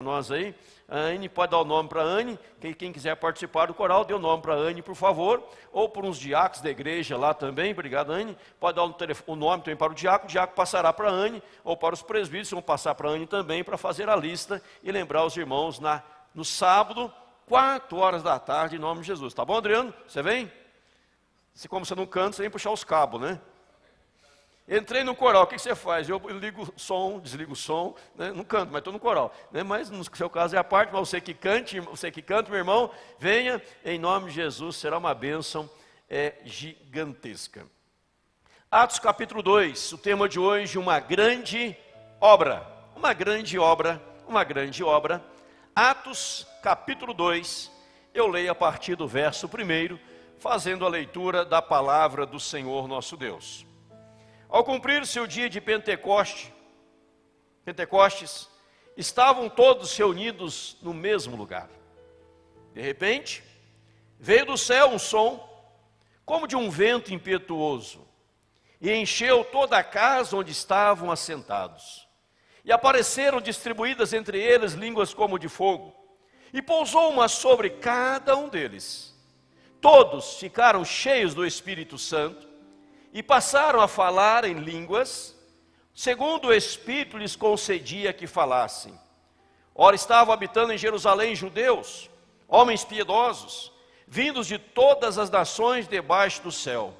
Nós aí, a Anne pode dar o nome para a Anne, quem quiser participar do coral, dê o nome para a Anne, por favor, ou por uns diáconos da igreja lá também, obrigado Anne, pode dar o nome também para o diácono passará para a Anne, ou para os presbíteros, vão passar para a Anne também, para fazer a lista e lembrar os irmãos no sábado, 4 horas da tarde, em nome de Jesus, tá bom, Adriano? Você vem? Como você não canta, você vem puxar os cabos, né? Entrei no coral, o que você faz? Eu ligo o som, desligo o som, né? Não canto, mas estou no coral, né? Mas no seu caso é a parte, mas você que canta, meu irmão, venha, em nome de Jesus, será uma bênção gigantesca. Atos capítulo 2, o tema de hoje, uma grande obra. Atos capítulo 2, eu leio a partir do verso 1, fazendo a leitura da palavra do Senhor nosso Deus. Ao cumprir-se o dia de Pentecostes, estavam todos reunidos no mesmo lugar. De repente, veio do céu um som, como de um vento impetuoso, e encheu toda a casa onde estavam assentados. E apareceram distribuídas entre eles línguas como de fogo, e pousou uma sobre cada um deles. Todos ficaram cheios do Espírito Santo, e passaram a falar em línguas, segundo o Espírito lhes concedia que falassem. Ora, estavam habitando em Jerusalém judeus, homens piedosos, vindos de todas as nações debaixo do céu.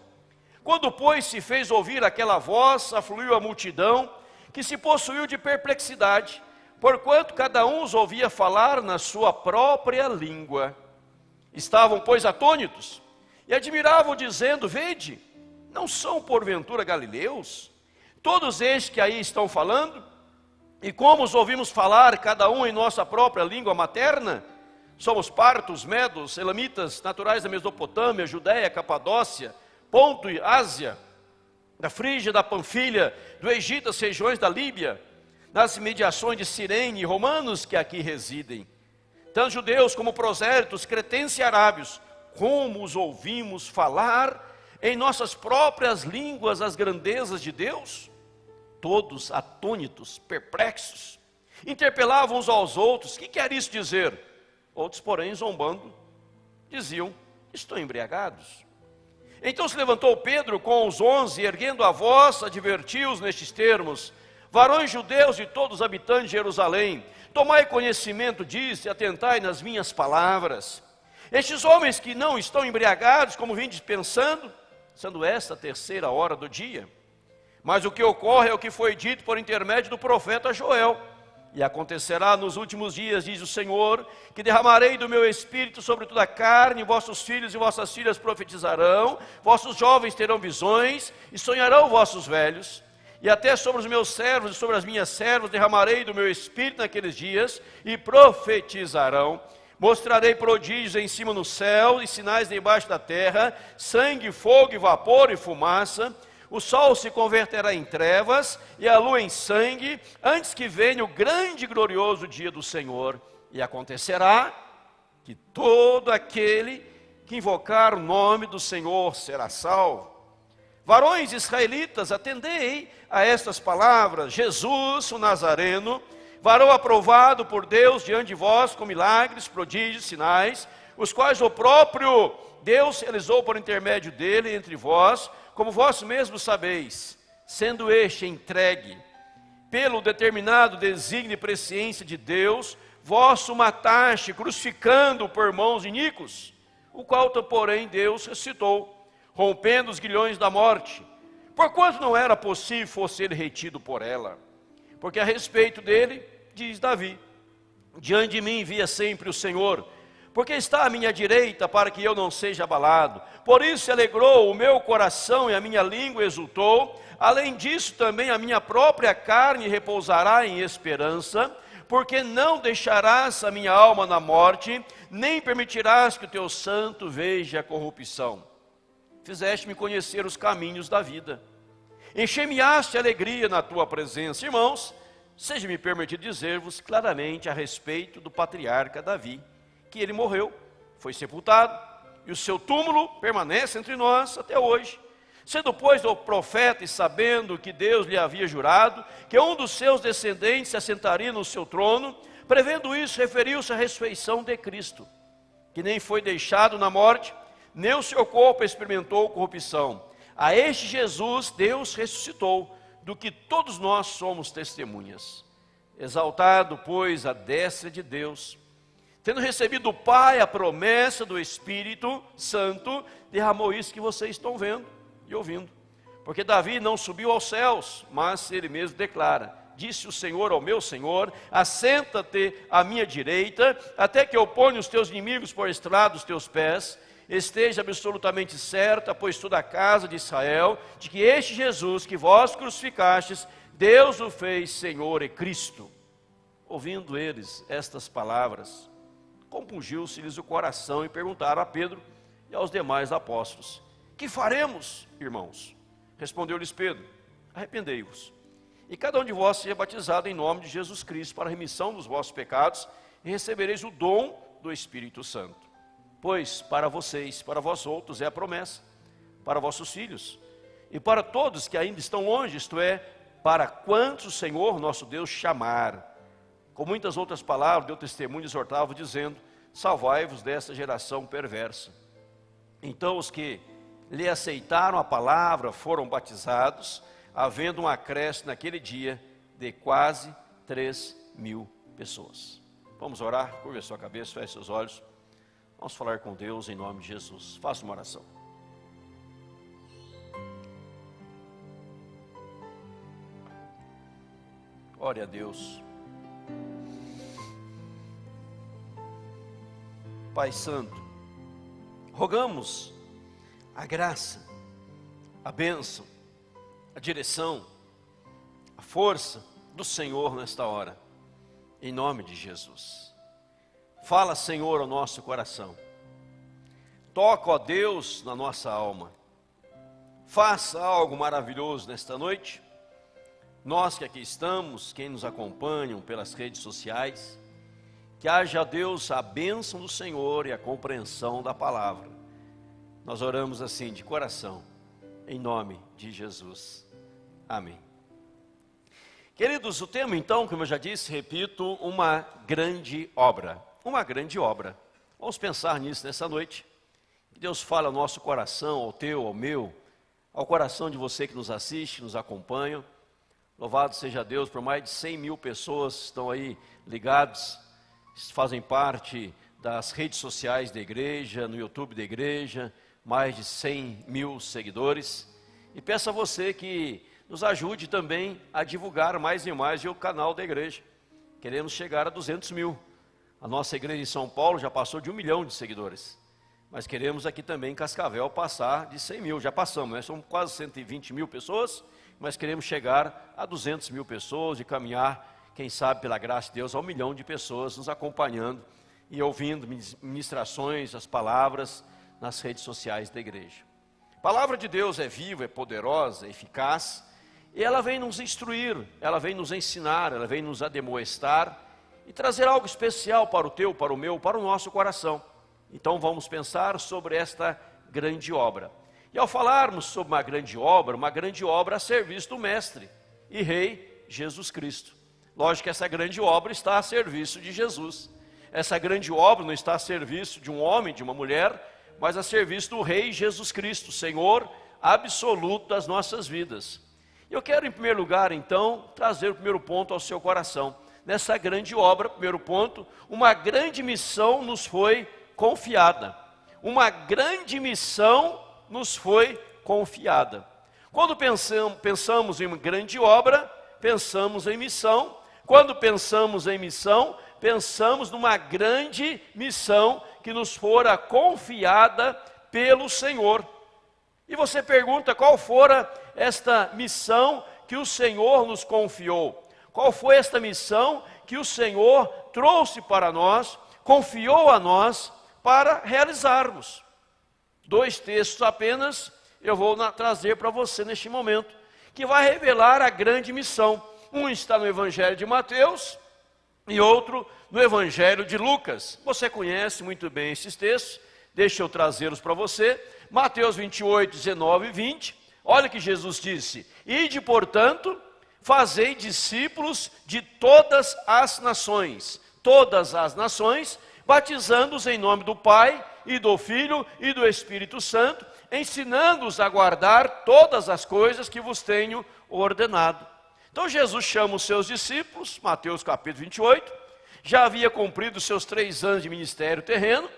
Quando, pois, se fez ouvir aquela voz, afluiu a multidão, que se possuiu de perplexidade, porquanto cada um os ouvia falar na sua própria língua. Estavam, pois, atônitos, e admiravam, dizendo: vede, não são porventura galileus? Todos estes que aí estão falando? E como os ouvimos falar, cada um em nossa própria língua materna? Somos partos, medos, elamitas, naturais da Mesopotâmia, Judéia, Capadócia, Ponto e Ásia, da Frígia, da Panfilha, do Egito, das regiões da Líbia, nas imediações de Cirene, e romanos que aqui residem, tanto judeus como prosélitos, cretenses e arábios, como os ouvimos falar em nossas próprias línguas as grandezas de Deus? Todos atônitos, perplexos, interpelavam uns aos outros: que quer isso dizer? Outros, porém, zombando, diziam: estão embriagados. Então se levantou Pedro com os 11, erguendo a voz, advertiu-os nestes termos: varões judeus e todos os habitantes de Jerusalém, tomai conhecimento disso e atentai nas minhas palavras. Estes homens que não estão embriagados, como vindes pensando, sendo esta a 3ª hora do dia. Mas o que ocorre é o que foi dito por intermédio do profeta Joel. E acontecerá nos últimos dias, diz o Senhor, que derramarei do meu espírito sobre toda a carne, vossos filhos e vossas filhas profetizarão, vossos jovens terão visões, e sonharão vossos velhos. E até sobre os meus servos e sobre as minhas servas derramarei do meu espírito naqueles dias, e profetizarão. Mostrarei prodígios em cima no céu e sinais debaixo da terra, sangue, fogo, e vapor e fumaça. O sol se converterá em trevas e a lua em sangue, antes que venha o grande e glorioso dia do Senhor. E acontecerá que todo aquele que invocar o nome do Senhor será salvo. Varões israelitas, atendei a estas palavras: Jesus, o Nazareno, varão aprovado por Deus diante de vós com milagres, prodígios, sinais, os quais o próprio Deus realizou por intermédio dele entre vós, como vós mesmos sabeis, sendo este entregue pelo determinado desígnio e presciência de Deus, vós o mataste, crucificando-o por mãos iníquos, o qual, porém, Deus ressuscitou, rompendo os grilhões da morte, porquanto não era possível fosse ele retido por ela. Porque a respeito dele, diz Davi: diante de mim via sempre o Senhor, porque está à minha direita para que eu não seja abalado. Por isso se alegrou o meu coração e a minha língua exultou. Além disso também a minha própria carne repousará em esperança, porque não deixarás a minha alma na morte, nem permitirás que o teu santo veja a corrupção. Fizeste-me conhecer os caminhos da vida, enche-me-aste de alegria na tua presença. Irmãos, seja-me permitido dizer-vos claramente a respeito do patriarca Davi, que ele morreu, foi sepultado, e o seu túmulo permanece entre nós até hoje. Sendo, pois, o profeta e sabendo que Deus lhe havia jurado que um dos seus descendentes se assentaria no seu trono, Prevendo isso, referiu-se à ressurreição de Cristo, que nem foi deixado na morte, nem o seu corpo experimentou corrupção. A este Jesus Deus ressuscitou, do que todos nós somos testemunhas. Exaltado, pois, à destra de Deus, tendo recebido do Pai a promessa do Espírito Santo, derramou isso que vocês estão vendo e ouvindo. Porque Davi não subiu aos céus, mas ele mesmo declara: disse o Senhor ao meu Senhor, assenta-te à minha direita, até que eu ponha os teus inimigos por estrado dos teus pés. Esteja absolutamente certa, pois toda a casa de Israel, de que este Jesus que vós crucificastes, Deus o fez Senhor e Cristo. Ouvindo eles estas palavras, compungiu-se-lhes o coração e perguntaram a Pedro e aos demais apóstolos: que faremos, irmãos? Respondeu-lhes Pedro: arrependei-vos, e cada um de vós seja batizado em nome de Jesus Cristo para a remissão dos vossos pecados, e recebereis o dom do Espírito Santo. Pois para vocês, para vós outros é a promessa, para vossos filhos, e para todos que ainda estão longe, isto é, para quantos o Senhor nosso Deus chamar. Com muitas outras palavras deu testemunho e exortava, dizendo: salvai-vos desta geração perversa. Então os que lhe aceitaram a palavra foram batizados, havendo um acréscimo naquele dia de quase 3.000 pessoas. Vamos orar? Curva a sua cabeça, feche seus olhos. Vamos falar com Deus em nome de Jesus. Faça uma oração. Ore a Deus. Pai Santo, rogamos a graça, a bênção, a direção, a força do Senhor nesta hora, em nome de Jesus. Fala, Senhor, ao nosso coração. Toca, ó Deus, na nossa alma. Faça algo maravilhoso nesta noite. Nós que aqui estamos, quem nos acompanham pelas redes sociais, que haja, Deus, a bênção do Senhor e a compreensão da palavra. Nós oramos assim de coração, em nome de Jesus. Amém. Queridos, o tema então, como eu já disse, repito, uma grande obra. Uma grande obra. Vamos pensar nisso nessa noite. Que Deus fale ao nosso coração, ao teu, ao meu, ao coração de você que nos assiste, nos acompanha. Louvado seja Deus por mais de 100.000 pessoas que estão aí ligados, fazem parte das redes sociais da igreja, no YouTube da igreja, mais de 100.000 seguidores. E peço a você que nos ajude também a divulgar mais e mais o canal da igreja. Queremos chegar a 200.000. A nossa igreja em São Paulo já passou de 1 milhão de seguidores. Mas queremos aqui também em Cascavel passar de 100.000. Já passamos, né? Somos quase 120.000 pessoas, mas queremos chegar a 200.000 pessoas e caminhar, quem sabe pela graça de Deus, a 1 milhão de pessoas nos acompanhando e ouvindo ministrações, as palavras nas redes sociais da igreja. A palavra de Deus é viva, é poderosa, é eficaz, e ela vem nos instruir, ela vem nos ensinar, ela vem nos admoestar e trazer algo especial para o teu, para o meu, para o nosso coração. Então vamos pensar sobre esta grande obra. E ao falarmos sobre uma grande obra a serviço do Mestre e Rei Jesus Cristo. Lógico que essa grande obra está a serviço de Jesus. Essa grande obra não está a serviço de um homem, de uma mulher, mas a serviço do Rei Jesus Cristo, Senhor absoluto das nossas vidas. Eu quero, em primeiro lugar, então, trazer o primeiro ponto ao seu coração. Nessa grande obra, primeiro ponto, uma grande missão nos foi confiada. Uma grande missão nos foi confiada. Quando pensamos em uma grande obra, pensamos em missão. Quando pensamos em missão, pensamos numa grande missão que nos fora confiada pelo Senhor. E você pergunta qual fora esta missão que o Senhor nos confiou? Qual foi esta missão que o Senhor trouxe para nós, confiou a nós para realizarmos? 2 textos apenas eu vou trazer para você neste momento, que vai revelar a grande missão. Um está no Evangelho de Mateus e outro no Evangelho de Lucas. Você conhece muito bem esses textos, deixa eu trazê-los para você. Mateus 28, 19 e 20, olha que Jesus disse: ide, portanto, fazei discípulos de todas as nações. todas as nações, batizando-os em nome do Pai, e do Filho, e do Espírito Santo, ensinando-os a guardar todas as coisas que vos tenho ordenado. Então Jesus chama os seus discípulos, Mateus capítulo 28, já havia cumprido os seus 3 anos de ministério terreno,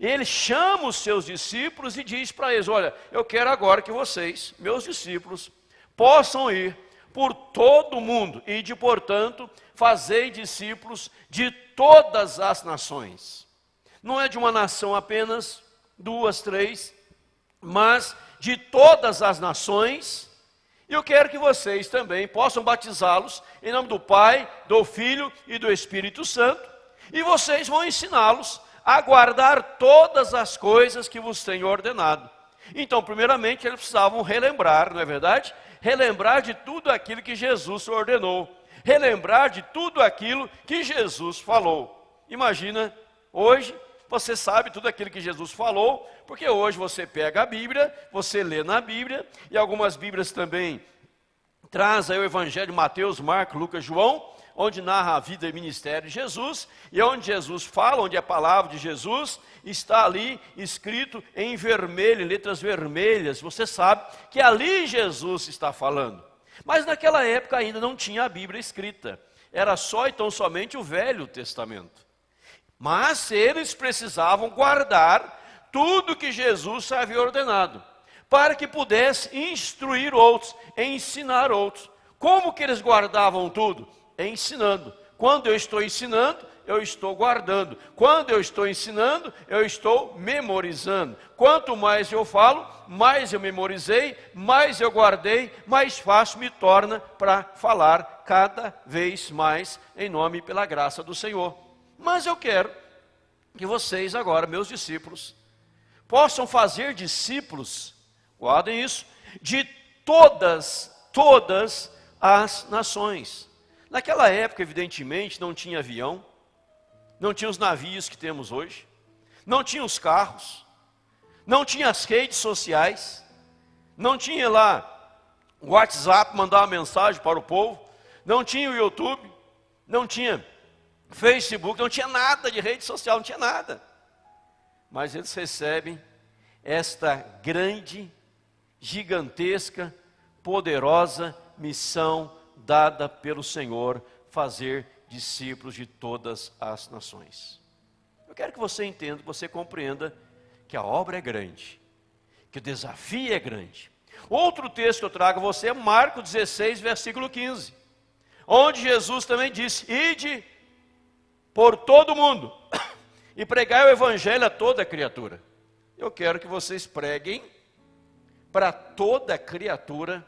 e ele chama os seus discípulos e diz para eles: olha, eu quero agora que vocês, meus discípulos, possam ir por todo o mundo, e de portanto, fazei discípulos de todas as nações. Não é de uma nação apenas, 2, 3, mas de todas as nações. E eu quero que vocês também possam batizá-los em nome do Pai, do Filho e do Espírito Santo, e vocês vão ensiná-los a guardar todas as coisas que vos tenho ordenado. Então, primeiramente, eles precisavam relembrar, não é verdade? Relembrar de tudo aquilo que Jesus ordenou, relembrar de tudo aquilo que Jesus falou. Imagina, hoje você sabe tudo aquilo que Jesus falou, porque hoje você pega a Bíblia, você lê na Bíblia, e algumas Bíblias também trazem o Evangelho de Mateus, Marcos, Lucas, João, onde narra a vida e ministério de Jesus, e onde Jesus fala, onde a palavra de Jesus está ali escrito em vermelho, em letras vermelhas. Você sabe que ali Jesus está falando. Mas naquela época ainda não tinha a Bíblia escrita, era só então somente o Velho Testamento. Mas eles precisavam guardar tudo que Jesus havia ordenado, para que pudesse instruir outros, ensinar outros. Como que eles guardavam tudo? Ensinando. Quando eu estou ensinando, eu estou guardando. Quando eu estou ensinando, eu estou memorizando. Quanto mais eu falo, mais eu memorizei, mais eu guardei, mais fácil me torna para falar cada vez mais em nome e pela graça do Senhor. Mas eu quero que vocês agora, meus discípulos, possam fazer discípulos, guardem isso, de todas as nações. Naquela época, evidentemente, não tinha avião, não tinha os navios que temos hoje, não tinha os carros, não tinha as redes sociais, não tinha lá o WhatsApp, mandar uma mensagem para o povo, não tinha o YouTube, não tinha Facebook, não tinha nada de rede social, não tinha nada. Mas eles recebem esta grande, gigantesca, poderosa missão dada pelo Senhor, fazer discípulos de todas as nações. Eu quero que você entenda, que você compreenda que a obra é grande, que o desafio é grande. Outro texto que eu trago a você é Marcos 16, versículo 15, onde Jesus também disse: ide por todo mundo e pregai o evangelho a toda criatura. Eu quero que vocês preguem para toda criatura,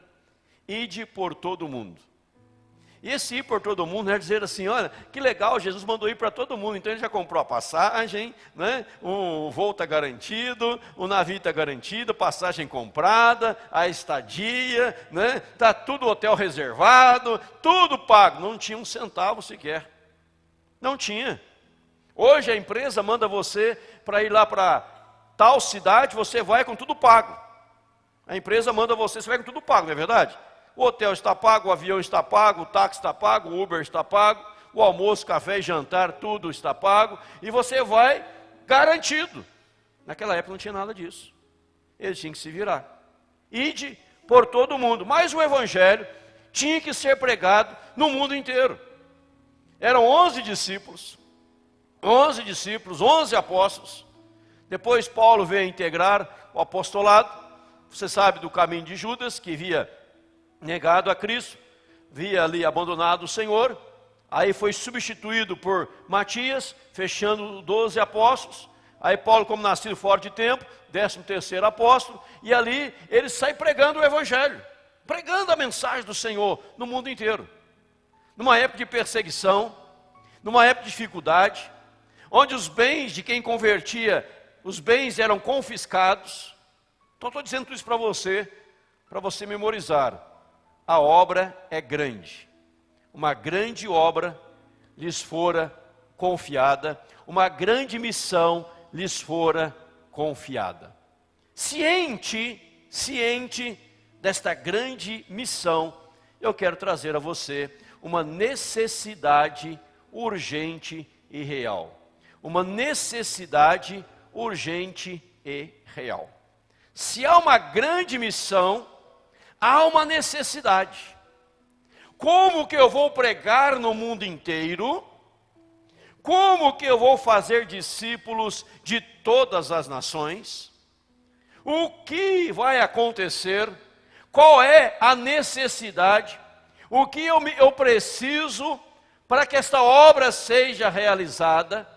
ide por todo mundo. E esse ir por todo mundo é dizer assim: olha, que legal, Jesus mandou ir para todo mundo, então ele já comprou a passagem, né? O voo está garantido, o navio está garantido, passagem comprada, a estadia, né? Está tudo hotel reservado, tudo pago. Não tinha um centavo sequer, não tinha. Hoje a empresa manda você para ir lá para tal cidade, você vai com tudo pago. A empresa manda você vai com tudo pago, não é verdade? O hotel está pago, o avião está pago, o táxi está pago, o Uber está pago, o almoço, café e jantar, tudo está pago, e você vai garantido. Naquela época não tinha nada disso. Eles tinham que se virar. Ide por todo mundo. Mas o evangelho tinha que ser pregado no mundo inteiro. Eram 11 discípulos, 11 apóstolos. Depois Paulo veio integrar o apostolado. Você sabe do caminho de Judas, que havia negado a Cristo, havia ali abandonado o Senhor. Aí foi substituído por Matias, fechando 12 apóstolos. Aí Paulo, como nascido fora de tempo, 13º apóstolo. E ali ele sai pregando o evangelho, pregando a mensagem do Senhor no mundo inteiro. Numa época de perseguição, numa época de dificuldade, onde os bens de quem convertia, os bens eram confiscados. Então estou dizendo tudo isso para você memorizar. A obra é grande. Uma grande obra lhes fora confiada, uma grande missão lhes fora confiada. Ciente desta grande missão, eu quero trazer a você uma necessidade urgente e real. Uma necessidade urgente e real. Se há uma grande missão, há uma necessidade. Como que eu vou pregar no mundo inteiro? Como que eu vou fazer discípulos de todas as nações? O que vai acontecer? Qual é a necessidade? O que eu preciso para que esta obra seja realizada?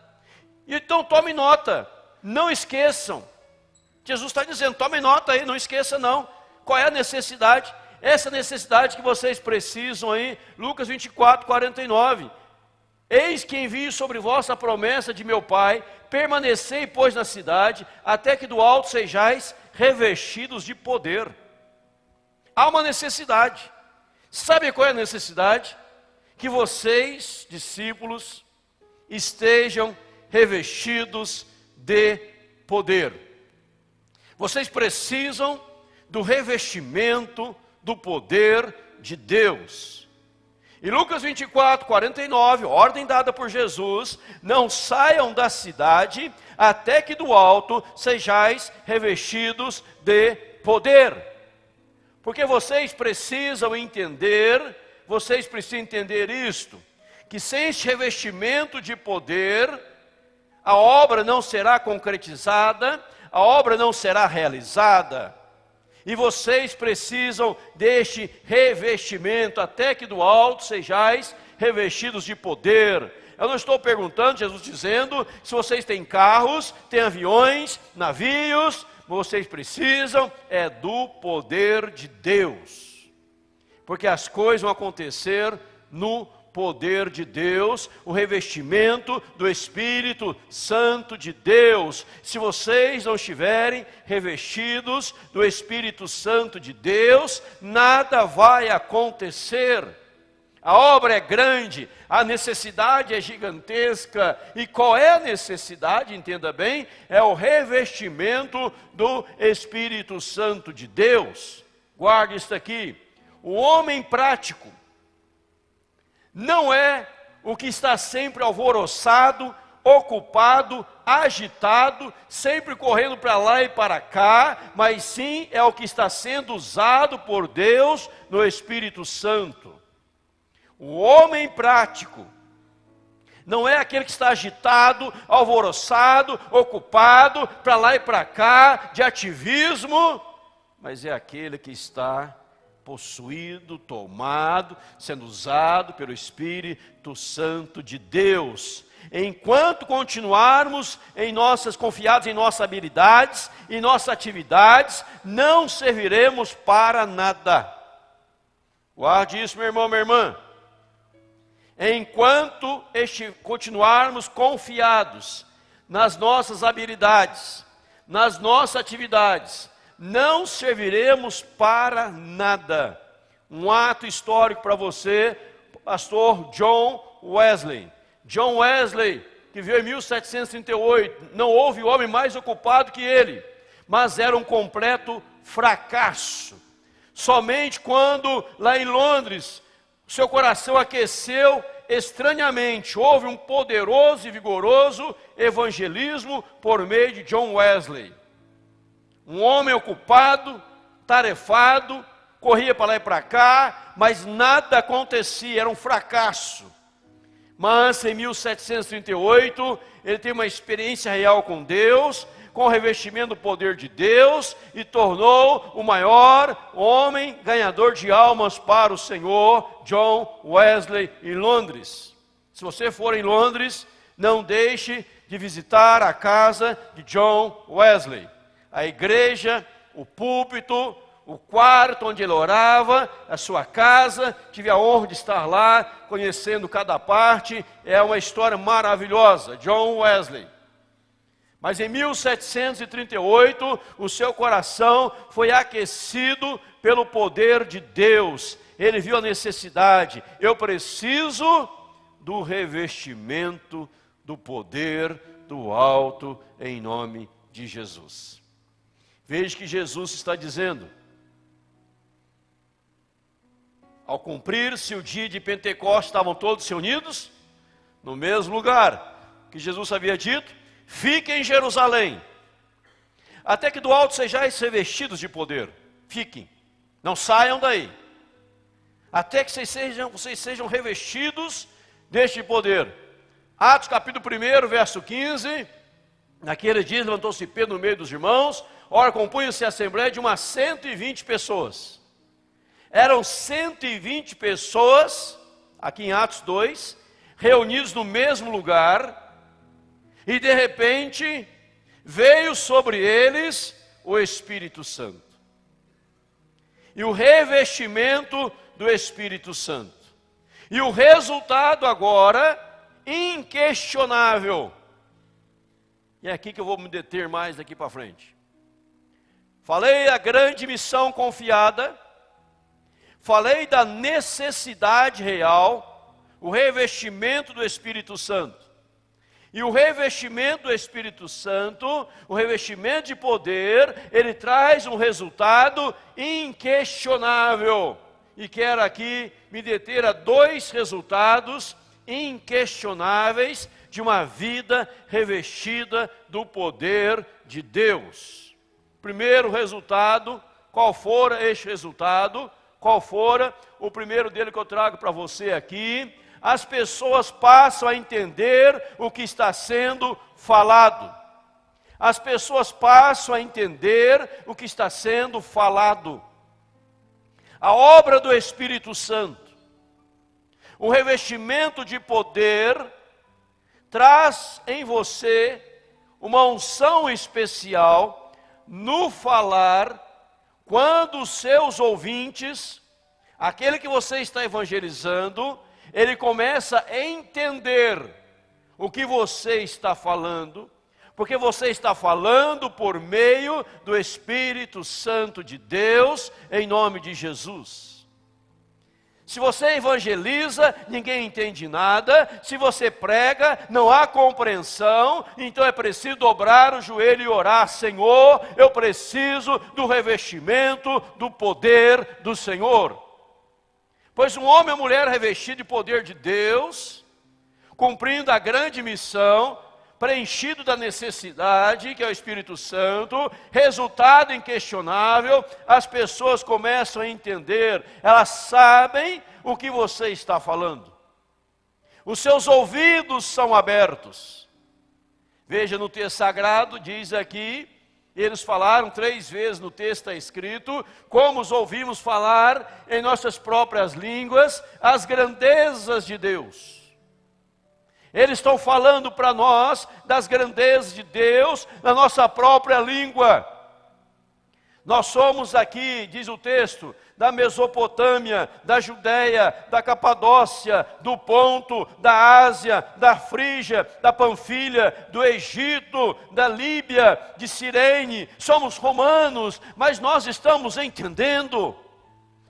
Então tome nota, não esqueçam. Jesus está dizendo, tome nota aí, não esqueça não. Qual é a necessidade? Essa necessidade que vocês precisam aí, Lucas 24, 49. Eis que envio sobre vós a promessa de meu Pai, permanecei, pois, na cidade, até que do alto sejais revestidos de poder. Há uma necessidade. Sabe qual é a necessidade? Que vocês, discípulos, estejam revestidos de poder. Vocês precisam do revestimento do poder de Deus. E Lucas 24, 49, ordem dada por Jesus: não saiam da cidade até que do alto sejais revestidos de poder. Porque vocês precisam entender isto, que sem este revestimento de poder, a obra não será concretizada, a obra não será realizada. E vocês precisam deste revestimento, até que do alto sejais revestidos de poder. Eu não estou perguntando, Jesus dizendo, se vocês têm carros, têm aviões, navios, vocês precisam do poder de Deus. Porque as coisas vão acontecer no poder de Deus, o revestimento do Espírito Santo de Deus. Se vocês não estiverem revestidos do Espírito Santo de Deus, nada vai acontecer. A obra é grande, a necessidade é gigantesca. E qual é a necessidade? Entenda bem, é o revestimento do Espírito Santo de Deus. Guarde isso aqui. O homem prático não é o que está sempre alvoroçado, ocupado, agitado, sempre correndo para lá e para cá, mas sim é o que está sendo usado por Deus no Espírito Santo. O homem prático não é aquele que está agitado, alvoroçado, ocupado, para lá e para cá, de ativismo, mas é aquele que está possuído, tomado, sendo usado pelo Espírito Santo de Deus. Enquanto continuarmos confiados em nossas habilidades, em nossas atividades, não serviremos para nada. Guarde isso, meu irmão, minha irmã. Enquanto continuarmos confiados nas nossas habilidades, nas nossas atividades, não serviremos para nada. Um ato histórico para você, pastor John Wesley. John Wesley, que veio em 1738, não houve homem mais ocupado que ele, mas era um completo fracasso. Somente quando, lá em Londres, seu coração aqueceu estranhamente, houve um poderoso e vigoroso evangelismo por meio de John Wesley. Um homem ocupado, tarefado, corria para lá e para cá, mas nada acontecia, era um fracasso. Mas em 1738, ele tem uma experiência real com Deus, com o revestimento do poder de Deus, e tornou o maior homem ganhador de almas para o Senhor, John Wesley, em Londres. Se você for em Londres, não deixe de visitar a casa de John Wesley. A igreja, o púlpito, o quarto onde ele orava, a sua casa, tive a honra de estar lá, conhecendo cada parte, é uma história maravilhosa, John Wesley. Mas em 1738, o seu coração foi aquecido pelo poder de Deus. Ele viu a necessidade, eu preciso do revestimento do poder do alto em nome de Jesus. Veja que Jesus está dizendo: ao cumprir-se o dia de Pentecostes, estavam todos reunidos no mesmo lugar. que Jesus havia dito: fiquem em Jerusalém, até que do alto sejais revestidos de poder. Fiquem, não saiam daí, até que vocês sejam revestidos deste poder. Atos capítulo 1, verso 15, naquele dia levantou-se Pedro no meio dos irmãos, ora compunha-se a assembleia de umas 120 pessoas. Eram 120 pessoas, aqui em Atos 2, reunidos no mesmo lugar, e de repente veio sobre eles o Espírito Santo. E o revestimento do Espírito Santo. E o resultado agora, inquestionável. E é aqui que eu vou me deter mais daqui para frente. Falei a grande missão confiada, falei da necessidade real, o revestimento do Espírito Santo. E o revestimento do Espírito Santo, o revestimento de poder, ele traz um resultado inquestionável. E quero aqui me deter a dois resultados inquestionáveis de uma vida revestida do poder de Deus. Primeiro resultado, qual fora este resultado? Qual fora o primeiro dele que eu trago para você aqui? As pessoas passam a entender o que está sendo falado. As pessoas passam a entender o que está sendo falado. A obra do Espírito Santo, o revestimento de poder, traz em você uma unção especial no falar, quando os seus ouvintes, aquele que você está evangelizando, ele começa a entender o que você está falando, porque você está falando por meio do Espírito Santo de Deus, em nome de Jesus. Se você evangeliza, ninguém entende nada. Se você prega, não há compreensão. Então é preciso dobrar o joelho e orar: Senhor, eu preciso do revestimento do poder do Senhor. Pois um homem ou mulher revestido de poder de Deus, cumprindo a grande missão, preenchido da necessidade, que é o Espírito Santo, resultado inquestionável, as pessoas começam a entender, elas sabem o que você está falando. Os seus ouvidos são abertos. Veja no texto sagrado, diz aqui, eles falaram 3 vezes no texto está escrito, como os ouvimos falar em nossas próprias línguas, as grandezas de Deus. Eles estão falando para nós das grandezas de Deus na nossa própria língua. Nós somos aqui, diz o texto, da Mesopotâmia, da Judéia, da Capadócia, do Ponto, da Ásia, da Frígia, da Panfilha, do Egito, da Líbia, de Cirene. Somos romanos, mas nós estamos entendendo.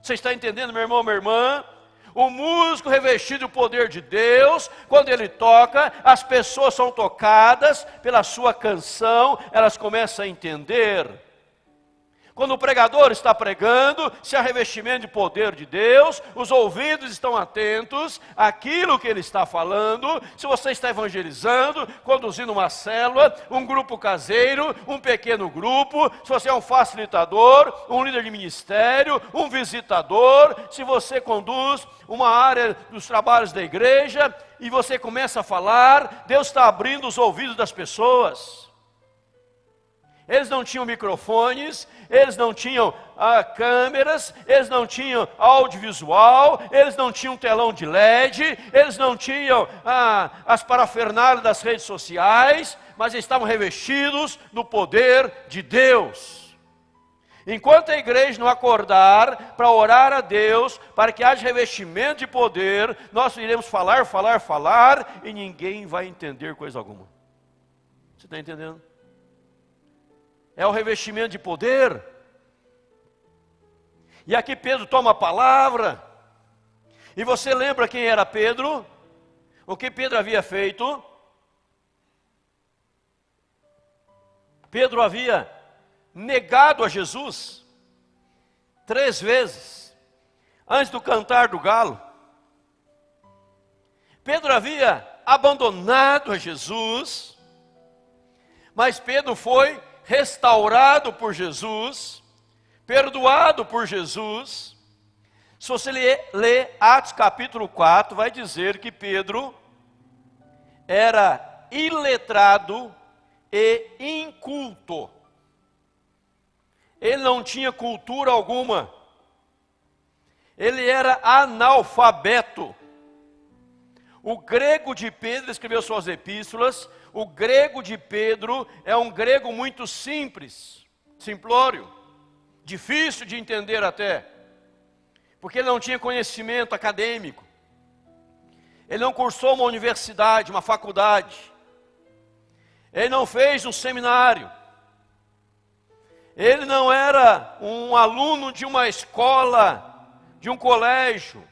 Você está entendendo, meu irmão, minha irmã? O músico revestido do poder de Deus, quando ele toca, as pessoas são tocadas pela sua canção, elas começam a entender. Quando o pregador está pregando, se há revestimento de poder de Deus, os ouvidos estão atentos àquilo que ele está falando. Se você está evangelizando, conduzindo uma célula, um grupo caseiro, um pequeno grupo, se você é um facilitador, um líder de ministério, um visitador, se você conduz uma área dos trabalhos da igreja e você começa a falar, Deus está abrindo os ouvidos das pessoas. Eles não tinham microfones, eles não tinham câmeras, eles não tinham audiovisual, eles não tinham telão de LED, eles não tinham as parafernálias das redes sociais, mas eles estavam revestidos no poder de Deus. Enquanto a igreja não acordar para orar a Deus, para que haja revestimento de poder, nós iremos falar e ninguém vai entender coisa alguma. Você está entendendo? É o revestimento de poder. E aqui Pedro toma a palavra. E você lembra quem era Pedro? O que Pedro havia feito? Pedro havia negado a Jesus 3 vezes, antes do cantar do galo. Pedro havia abandonado a Jesus, mas Pedro foi restaurado por Jesus, perdoado por Jesus. Se você ler Atos capítulo 4, vai dizer que Pedro era iletrado e inculto. Ele não tinha cultura alguma. Ele era analfabeto. O grego de Pedro, escreveu suas epístolas, o grego de Pedro é um grego muito simples, simplório, difícil de entender até, porque ele não tinha conhecimento acadêmico. Ele não cursou uma universidade, uma faculdade. Ele não fez um seminário. Ele não era um aluno de uma escola, de um colégio.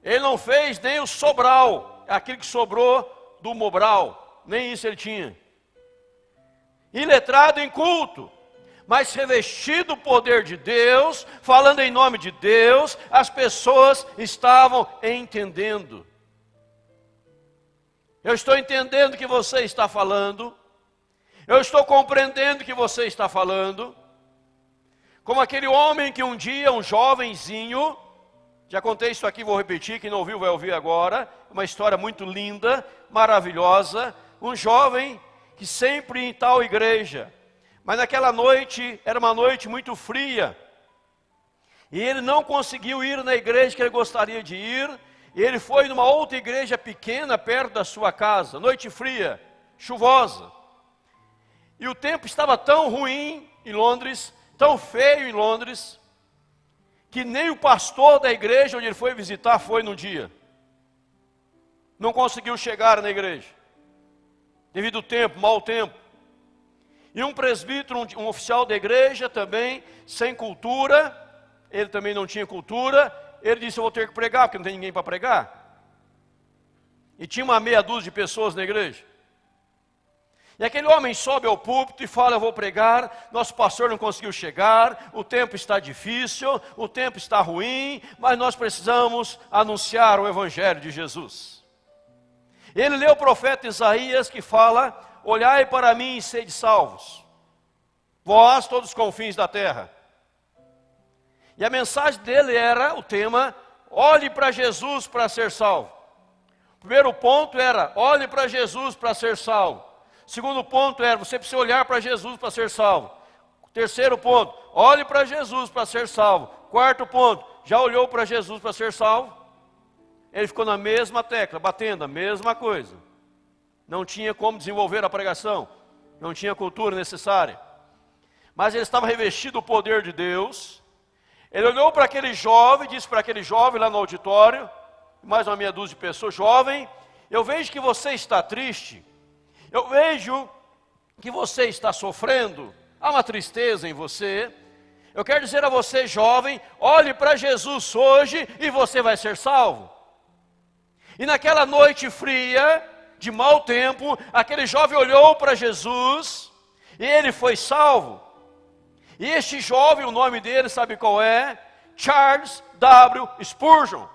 Ele não fez nem o Sobral, aquilo que sobrou do Mobral, nem isso ele tinha. Iletrado, inculto, mas revestido do poder de Deus, falando em nome de Deus, as pessoas estavam entendendo. Eu estou entendendo o que você está falando, eu estou compreendendo o que você está falando, como aquele homem que um dia, um jovenzinho, já contei isso aqui, vou repetir, quem não ouviu vai ouvir agora, uma história muito linda, maravilhosa, um jovem que sempre em tal igreja, mas naquela noite, era uma noite muito fria, e ele não conseguiu ir na igreja que ele gostaria de ir, e ele foi numa outra igreja pequena, perto da sua casa, noite fria, chuvosa, e o tempo estava tão ruim em Londres, tão feio em Londres, que nem o pastor da igreja onde ele foi visitar foi no dia. Não conseguiu chegar na igreja, devido ao tempo, mau tempo. E um presbítero, um oficial da igreja também, sem cultura, ele também não tinha cultura, ele disse: eu vou ter que pregar, porque não tem ninguém para pregar. E tinha uma meia dúzia de pessoas na igreja. E aquele homem sobe ao púlpito e fala: eu vou pregar, nosso pastor não conseguiu chegar, o tempo está difícil, o tempo está ruim, mas nós precisamos anunciar o evangelho de Jesus. Ele leu o profeta Isaías que fala: olhai para mim e sede salvos, vós todos os confins da terra. E a mensagem dele era o tema: olhe para Jesus para ser salvo. O primeiro ponto era: olhe para Jesus para ser salvo. Segundo ponto era: você precisa olhar para Jesus para ser salvo. Terceiro ponto: olhe para Jesus para ser salvo. Quarto ponto: já olhou para Jesus para ser salvo? Ele ficou na mesma tecla, batendo a mesma coisa. Não tinha como desenvolver a pregação, não tinha a cultura necessária. Mas ele estava revestido do poder de Deus. Ele olhou para aquele jovem, disse para aquele jovem lá no auditório, mais uma meia dúzia de pessoas: jovem, eu vejo que você está triste. Eu vejo que você está sofrendo, há uma tristeza em você. Eu quero dizer a você, jovem, olhe para Jesus hoje e você vai ser salvo. E naquela noite fria, de mau tempo, aquele jovem olhou para Jesus e ele foi salvo. E este jovem, o nome dele, sabe qual é? Charles W. Spurgeon.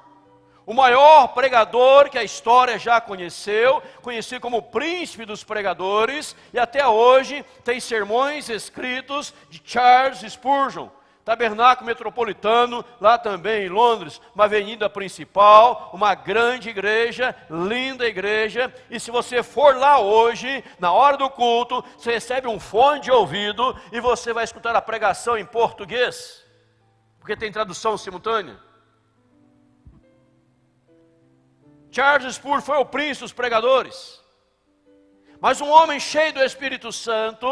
O maior pregador que a história já conheceu, conhecido como o príncipe dos pregadores, e até hoje tem sermões escritos de Charles Spurgeon. Tabernáculo Metropolitano, lá também em Londres, uma avenida principal, uma grande igreja, linda igreja, e se você for lá hoje, na hora do culto, você recebe um fone de ouvido, e você vai escutar a pregação em português, porque tem tradução simultânea. Charles Spurgeon foi o príncipe dos pregadores, mas um homem cheio do Espírito Santo,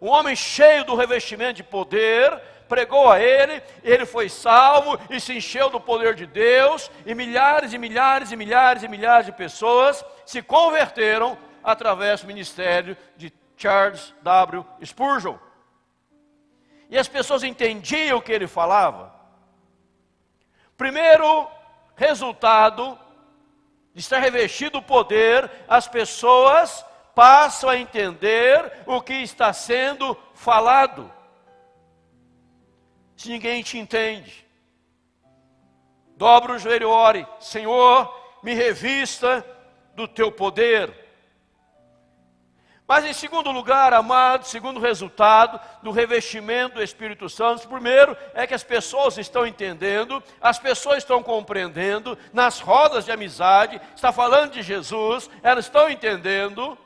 um homem cheio do revestimento de poder, pregou a ele foi salvo e se encheu do poder de Deus, e milhares e milhares e milhares e milhares de pessoas se converteram através do ministério de Charles W. Spurgeon. E as pessoas entendiam o que ele falava. Primeiro resultado de estar revestido do poder, as pessoas passam a entender o que está sendo falado. Se ninguém te entende, dobra o joelho e ore: Senhor, me revista do teu poder. Mas em segundo lugar, amado, segundo resultado do revestimento do Espírito Santo, primeiro é que as pessoas estão entendendo, as pessoas estão compreendendo, nas rodas de amizade, está falando de Jesus, elas estão entendendo.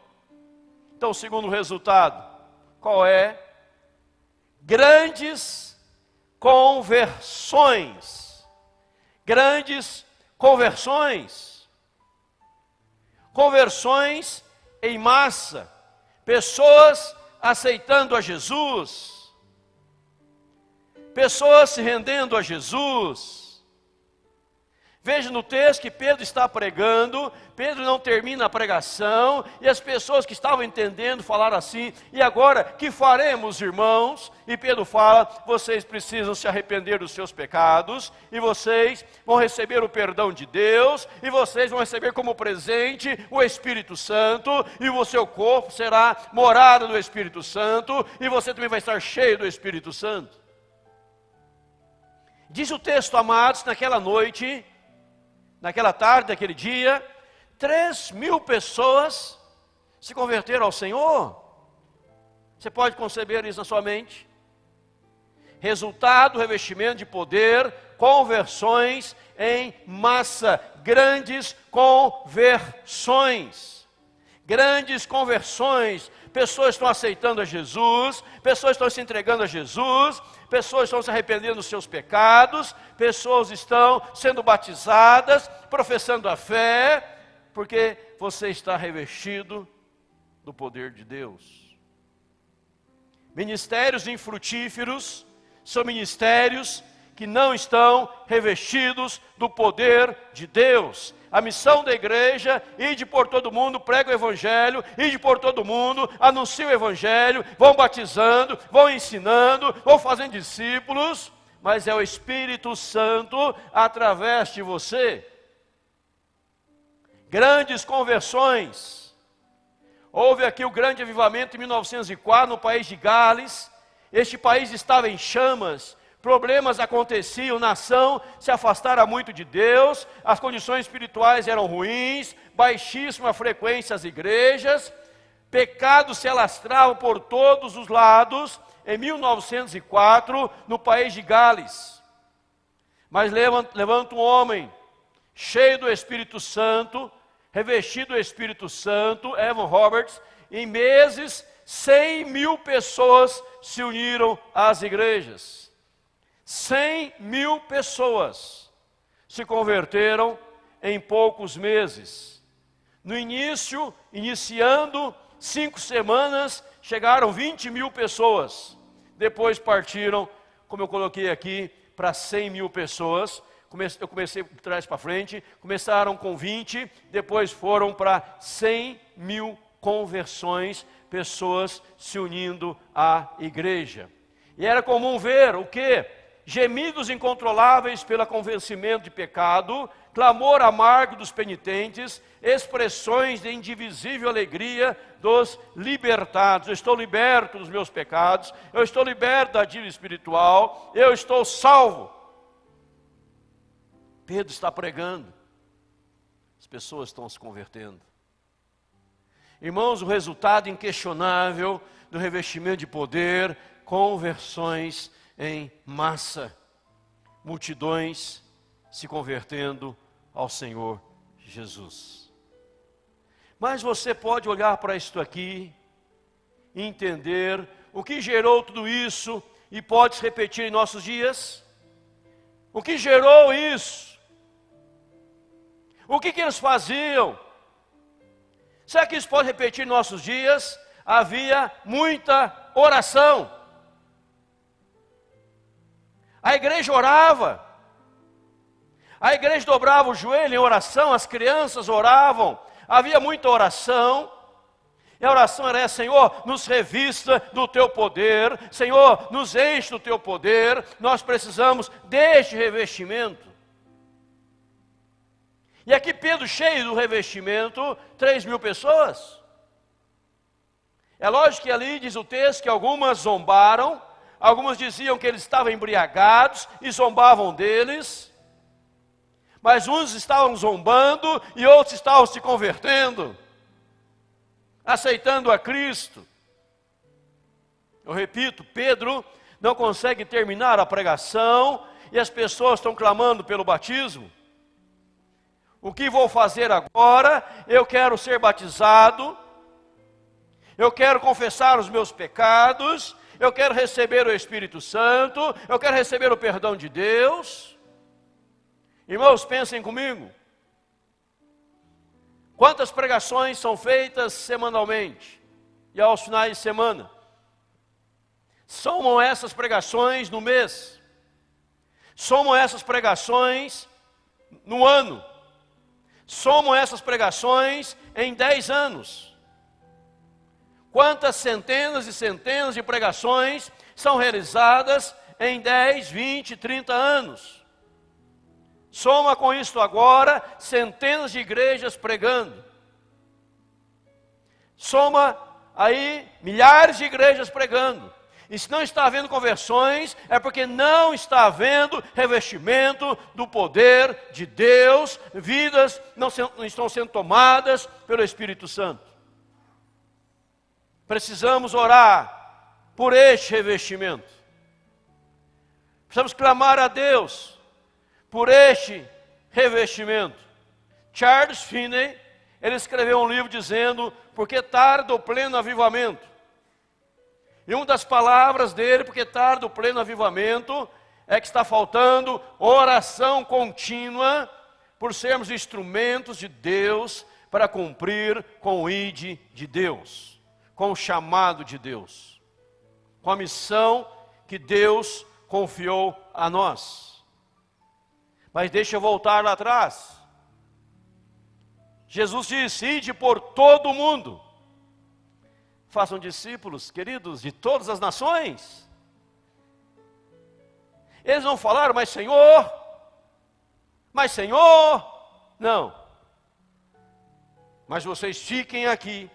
Então, o segundo resultado, qual é? Grandes conversões. Grandes conversões. Conversões em massa. Pessoas aceitando a Jesus, pessoas se rendendo a Jesus. Veja no texto que Pedro está pregando, Pedro não termina a pregação, e as pessoas que estavam entendendo falaram assim: e agora, que faremos, irmãos? E Pedro fala: vocês precisam se arrepender dos seus pecados, e vocês vão receber o perdão de Deus, e vocês vão receber como presente o Espírito Santo, e o seu corpo será morada do Espírito Santo, e você também vai estar cheio do Espírito Santo. Diz o texto, amados, naquela noite, naquela tarde, naquele dia, 3.000 pessoas se converteram ao Senhor. Você pode conceber isso na sua mente? Resultado, revestimento de poder, conversões em massa, grandes conversões. Grandes conversões, pessoas estão aceitando a Jesus, pessoas estão se entregando a Jesus, pessoas estão se arrependendo dos seus pecados, pessoas estão sendo batizadas, professando a fé, porque você está revestido do poder de Deus. Ministérios infrutíferos são ministérios que não estão revestidos do poder de Deus. A missão da igreja, ide por todo mundo, prega o evangelho, ide por todo mundo, anuncia o evangelho, vão batizando, vão ensinando, vão fazendo discípulos, mas é o Espírito Santo através de você. Grandes conversões. Houve aqui o grande avivamento em 1904 no país de Gales. Este país estava em chamas. Problemas aconteciam, nação se afastara muito de Deus, as condições espirituais eram ruins, baixíssima frequência às igrejas, pecados se alastravam por todos os lados, em 1904, no país de Gales. Mas levanta um homem, cheio do Espírito Santo, revestido do Espírito Santo, Evan Roberts, em meses, 100.000 pessoas se uniram às igrejas. 100.000 pessoas se converteram em poucos meses. No início, iniciando 5 semanas, chegaram 20.000 pessoas. Depois partiram, como eu coloquei aqui, para 100.000 pessoas. Eu comecei de trás para frente, começaram com 20, depois foram para 100.000 conversões, pessoas se unindo à igreja. E era comum ver o quê? Gemidos incontroláveis pelo convencimento de pecado, clamor amargo dos penitentes, expressões de indivisível alegria dos libertados. Eu estou liberto dos meus pecados, eu estou liberto da dívida espiritual, eu estou salvo. Pedro está pregando, as pessoas estão se convertendo. Irmãos, o resultado inquestionável do revestimento de poder, conversões em massa, multidões se convertendo ao Senhor Jesus. Mas você pode olhar para isto aqui e entender o que gerou tudo isso e pode se repetir em nossos dias? O que gerou isso? O que eles faziam? Será que isso pode repetir em nossos dias? Havia muita oração. A igreja orava, a igreja dobrava o joelho em oração, as crianças oravam, havia muita oração, e a oração era: Senhor, nos revista do teu poder, Senhor, nos enche do teu poder, nós precisamos deste revestimento. E aqui Pedro, cheio do revestimento, 3.000 pessoas. É lógico que ali diz o texto que algumas zombaram, alguns diziam que eles estavam embriagados e zombavam deles. Mas uns estavam zombando e outros estavam se convertendo, aceitando a Cristo. Eu repito, Pedro não consegue terminar a pregação e as pessoas estão clamando pelo batismo. O que vou fazer agora? Eu quero ser batizado, eu quero confessar os meus pecados, eu quero receber o Espírito Santo, eu quero receber o perdão de Deus. Irmãos, pensem comigo. Quantas pregações são feitas semanalmente e aos finais de semana? Somam essas pregações no mês. Somam essas pregações no ano. Somam essas pregações em 10 anos. Quantas centenas e centenas de pregações são realizadas em 10, 20, 30 anos? Soma com isto agora centenas de igrejas pregando. Soma aí milhares de igrejas pregando. E se não está havendo conversões, é porque não está havendo revestimento do poder de Deus, vidas não estão sendo tomadas pelo Espírito Santo. Precisamos orar por este revestimento. Precisamos clamar a Deus por este revestimento. Charles Finney, ele escreveu um livro dizendo, por que tarda o pleno avivamento? E uma das palavras dele, porque tarda o pleno avivamento, é que está faltando oração contínua por sermos instrumentos de Deus para cumprir com o ID de Deus, com o chamado de Deus, com a missão que Deus confiou a nós. Mas deixa eu voltar lá atrás. Jesus disse, ide por todo o mundo. Façam discípulos, queridos, de todas as nações. Eles não falaram, mas Senhor, não. Mas vocês fiquem aqui,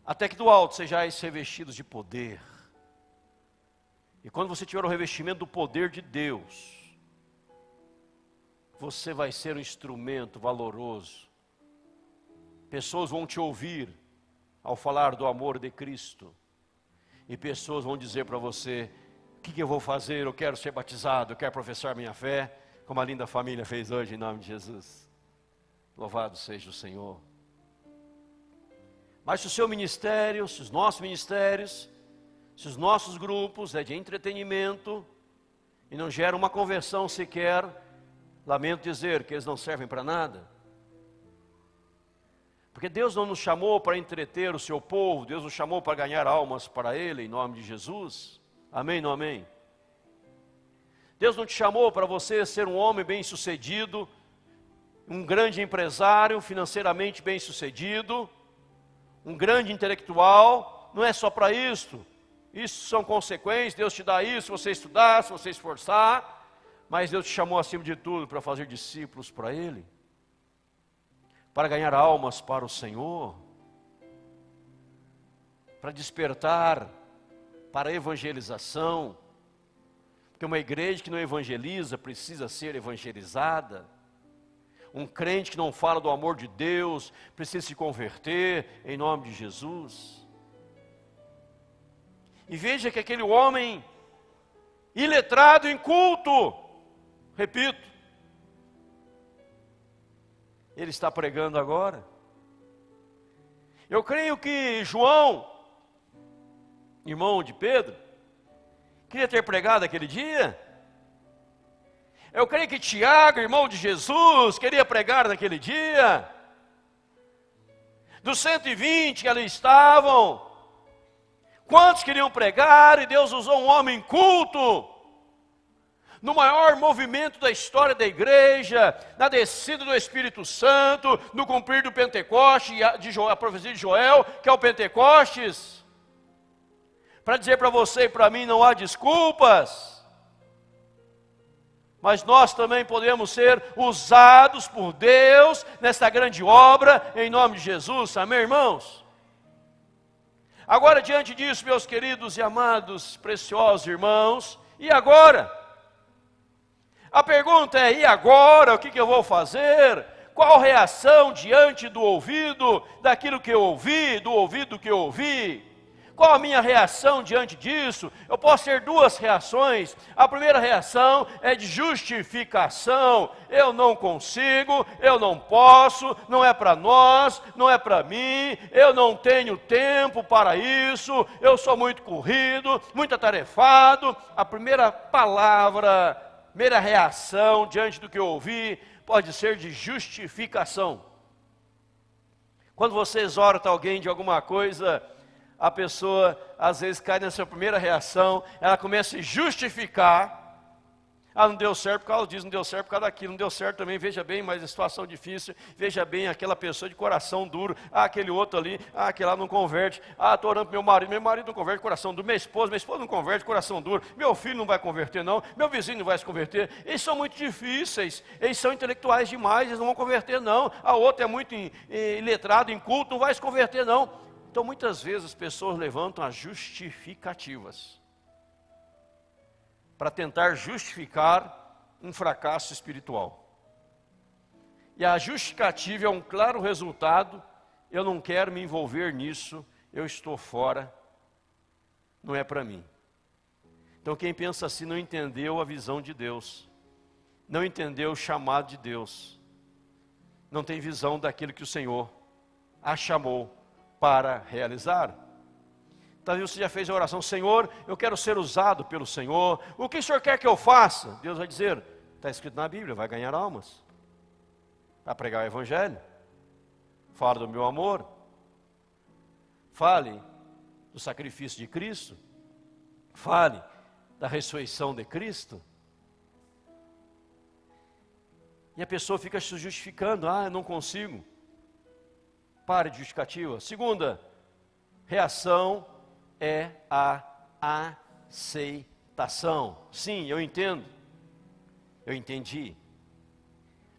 até que do alto sejais revestidos de poder. E quando você tiver o revestimento do poder de Deus, você vai ser um instrumento valoroso. Pessoas vão te ouvir ao falar do amor de Cristo. E pessoas vão dizer para você, o que eu vou fazer? Eu quero ser batizado, eu quero professar minha fé, como a linda família fez hoje em nome de Jesus. Louvado seja o Senhor. Mas se o seu ministério, se os nossos ministérios, se os nossos grupos é de entretenimento e não gera uma conversão sequer, lamento dizer que eles não servem para nada. Porque Deus não nos chamou para entreter o seu povo, Deus nos chamou para ganhar almas para Ele, em nome de Jesus. Amém, não amém? Deus não te chamou para você ser um homem bem-sucedido, um grande empresário, financeiramente bem-sucedido, um grande intelectual, não é só para isso. Isso são consequências, Deus te dá isso se você estudar, se você esforçar, mas Deus te chamou acima de tudo para fazer discípulos para Ele, para ganhar almas para o Senhor, para despertar para a evangelização, porque uma igreja que não evangeliza precisa ser evangelizada. Um crente que não fala do amor de Deus precisa se converter em nome de Jesus. E veja que aquele homem iletrado, inculto, repito, ele está pregando agora. Eu creio que João, irmão de Pedro, queria ter pregado aquele dia. Eu creio que Tiago, irmão de Jesus, queria pregar naquele dia. Dos 120 que ali estavam, quantos queriam pregar? E Deus usou um homem culto, no maior movimento da história da igreja, na descida do Espírito Santo, no cumprir do Pentecoste, a profecia de Joel, que é o Pentecostes, para dizer para você e para mim, não há desculpas, mas nós também podemos ser usados por Deus, nesta grande obra, em nome de Jesus, amém, irmãos? Agora, diante disso, meus queridos e amados, preciosos irmãos, e agora? A pergunta é: e agora? O que eu vou fazer? Qual reação diante do ouvido, daquilo que eu ouvi, do ouvido que eu ouvi? Qual a minha reação diante disso? Eu posso ter duas reações. A primeira reação é de justificação. Eu não consigo, eu não posso, não é para nós, não é para mim, eu não tenho tempo para isso, eu sou muito corrido, muito atarefado. A primeira palavra, primeira reação diante do que eu ouvi, pode ser de justificação. Quando você exorta alguém de alguma coisa, a pessoa às vezes cai nessa primeira reação, ela começa a justificar. Ah, não deu certo por causa disso, não deu certo por causa daquilo, não deu certo também, veja bem, mas a situação difícil, veja bem aquela pessoa de coração duro, aquele outro ali, aquele lá não converte, estou orando para meu marido não converte, coração duro, minha esposa não converte, coração duro, meu filho não vai converter não, meu vizinho não vai se converter, eles são muito difíceis, eles são intelectuais demais, eles não vão converter não, a outra é muito iletrado, inculto, não vai se converter não. Então muitas vezes as pessoas levantam as justificativas para tentar justificar um fracasso espiritual. E a justificativa é um claro resultado: eu não quero me envolver nisso, eu estou fora, não é para mim. Então quem pensa assim não entendeu a visão de Deus, não entendeu o chamado de Deus, não tem visão daquilo que o Senhor a chamou para realizar. Talvez você já fez a oração: Senhor, eu quero ser usado pelo Senhor, o que o Senhor quer que eu faça? Deus vai dizer: está escrito na Bíblia, vai ganhar almas, vai pregar o Evangelho, fala do meu amor, fale do sacrifício de Cristo, fale da ressurreição de Cristo. E a pessoa fica se justificando: eu não consigo. Pare de justificativa. Segunda reação é a aceitação. Sim, eu entendo. Eu entendi.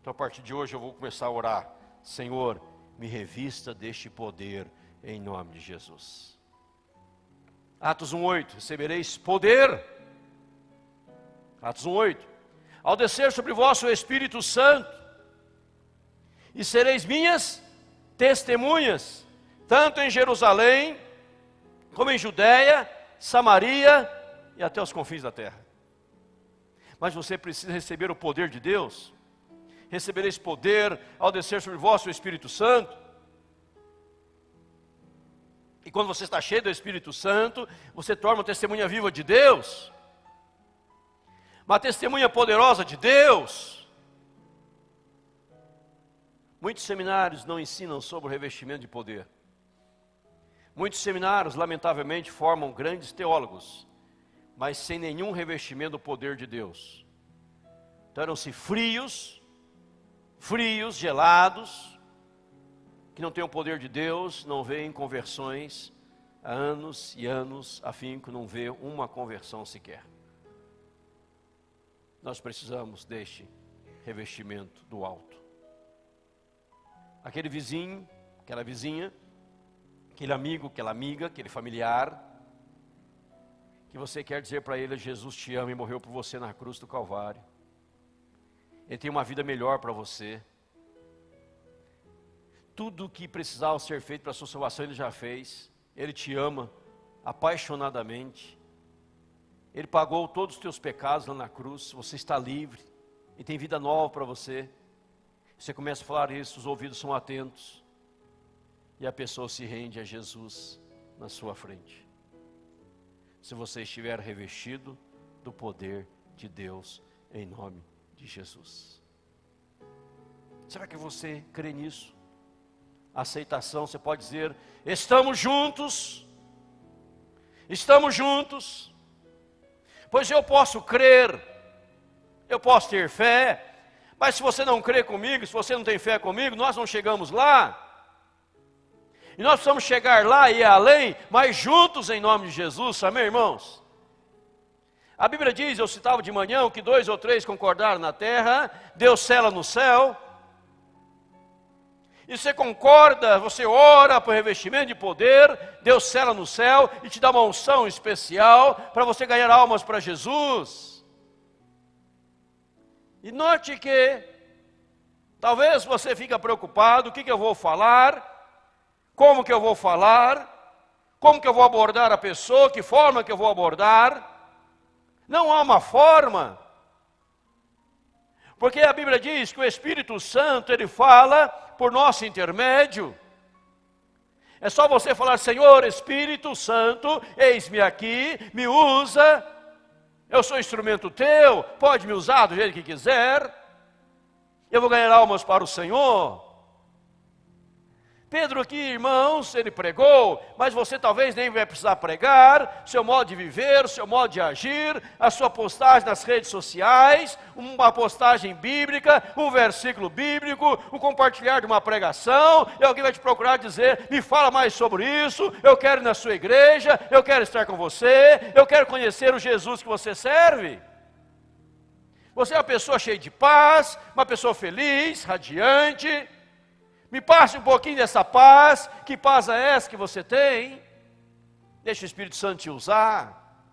Então a partir de hoje eu vou começar a orar: Senhor, me revista deste poder em nome de Jesus. Atos 1:8, recebereis poder. Atos 1:8, ao descer sobre vós o Espírito Santo, e sereis minhas testemunhas, tanto em Jerusalém, como em Judeia, Samaria e até os confins da terra. Mas você precisa receber o poder de Deus. Recebereis poder ao descer sobre vós o Espírito Santo. E quando você está cheio do Espírito Santo, você torna uma testemunha viva de Deus, uma testemunha poderosa de Deus. Muitos seminários não ensinam sobre o revestimento de poder. Muitos seminários, lamentavelmente, formam grandes teólogos, mas sem nenhum revestimento do poder de Deus. Tornam-se frios, gelados, que não têm o poder de Deus, não veem conversões há anos e anos, a fim que não vê uma conversão sequer. Nós precisamos deste revestimento do alto. Aquele vizinho, aquela vizinha, aquele amigo, aquela amiga, aquele familiar, que você quer dizer para ele: Jesus te ama e morreu por você na cruz do Calvário. Ele tem uma vida melhor para você. Tudo o que precisava ser feito para a sua salvação Ele já fez. Ele te ama apaixonadamente. Ele pagou todos os teus pecados lá na cruz. Você está livre e tem vida nova para você. Você começa a falar isso, os ouvidos são atentos, e a pessoa se rende a Jesus na sua frente. Se você estiver revestido do poder de Deus, em nome de Jesus. Será que você crê nisso? Aceitação, você pode dizer: estamos juntos, pois eu posso crer, eu posso ter fé. Mas se você não crê comigo, se você não tem fé comigo, nós não chegamos lá. E nós precisamos chegar lá e ir além, mas juntos em nome de Jesus, amém, irmãos? A Bíblia diz, eu citava de manhã, o que 2 ou 3 concordaram na terra, Deus cela no céu. E você concorda, você ora por revestimento de poder, Deus cela no céu e te dá uma unção especial para você ganhar almas para Jesus. E note que talvez você fique preocupado, o que eu vou falar, como que eu vou falar, como que eu vou abordar a pessoa, que forma que eu vou abordar. Não há uma forma, porque a Bíblia diz que o Espírito Santo, ele fala por nosso intermédio. É só você falar: Senhor Espírito Santo, eis-me aqui, me usa, eu sou instrumento teu, pode me usar do jeito que quiser, eu vou ganhar almas para o Senhor. Pedro aqui, irmãos, ele pregou, mas você talvez nem vai precisar pregar. Seu modo de viver, seu modo de agir, a sua postagem nas redes sociais, uma postagem bíblica, um versículo bíblico, o compartilhar de uma pregação, e alguém vai te procurar dizer: me fala mais sobre isso, eu quero ir na sua igreja, eu quero estar com você, eu quero conhecer o Jesus que você serve. Você é uma pessoa cheia de paz, uma pessoa feliz, radiante. Me passe um pouquinho dessa paz. Que paz é essa que você tem? Deixa o Espírito Santo te usar.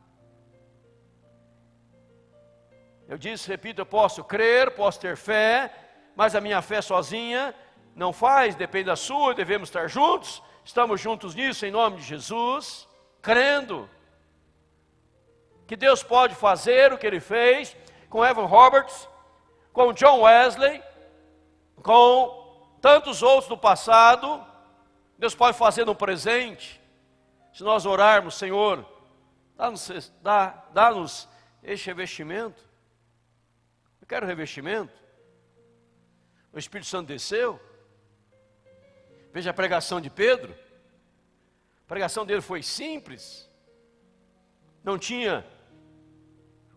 Eu disse, repito, eu posso crer, posso ter fé, mas a minha fé sozinha não faz, depende da sua, devemos estar juntos. Estamos juntos nisso em nome de Jesus, crendo que Deus pode fazer o que Ele fez com Evan Roberts, com John Wesley, com tantos outros do passado. Deus pode fazer no presente, se nós orarmos: Senhor, dá-nos este revestimento. Eu quero revestimento. O Espírito Santo desceu. Veja a pregação de Pedro. A pregação dele foi simples. Não tinha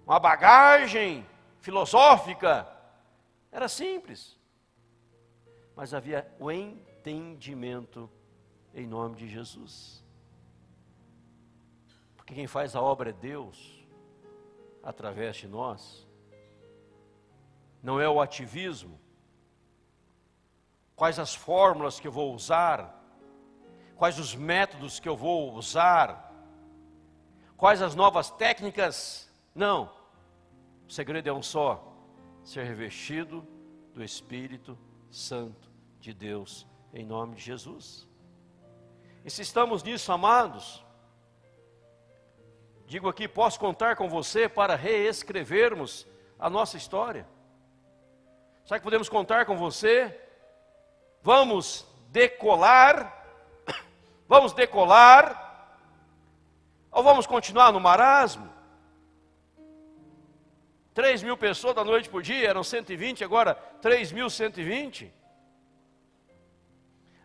uma bagagem filosófica. Era simples. Mas havia o entendimento em nome de Jesus. Porque quem faz a obra é Deus, através de nós. Não é o ativismo. Quais as fórmulas que eu vou usar? Quais os métodos que eu vou usar? Quais as novas técnicas? Não. O segredo é um só: ser revestido do Espírito Santo de Deus, em nome de Jesus. E se estamos nisso, amados, digo aqui, posso contar com você para reescrevermos a nossa história. Será que podemos contar com você? Vamos decolar? Vamos decolar? Ou vamos continuar no marasmo? 3.000 pessoas da noite por dia, eram 120, agora 3.120.